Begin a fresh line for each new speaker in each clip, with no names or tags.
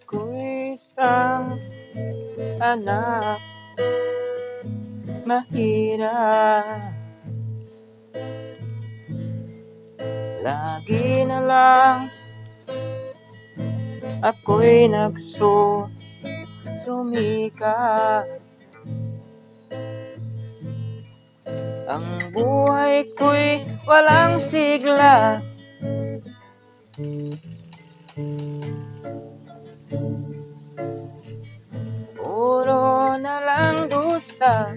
Ako'y isang anak mahirap. Lagi na lang ako'y sumika. Ang buhay ko'y walang sigla. Puro na lang dusa.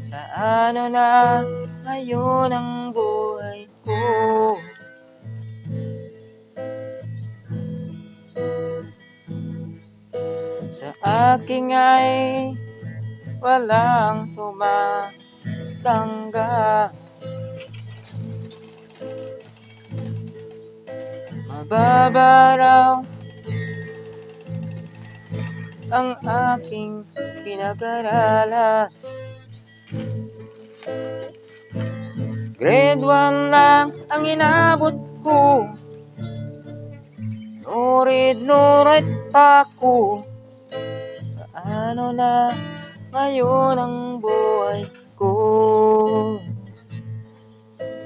Sa ano na ngayon ang buhay ko? Sa aking ay walang tumatanggap. Mababa raw ang aking pinag-aralan. Grade 1 lang ang inabot ko. Nurid pa ako. Paano na ngayon ang buhay ko?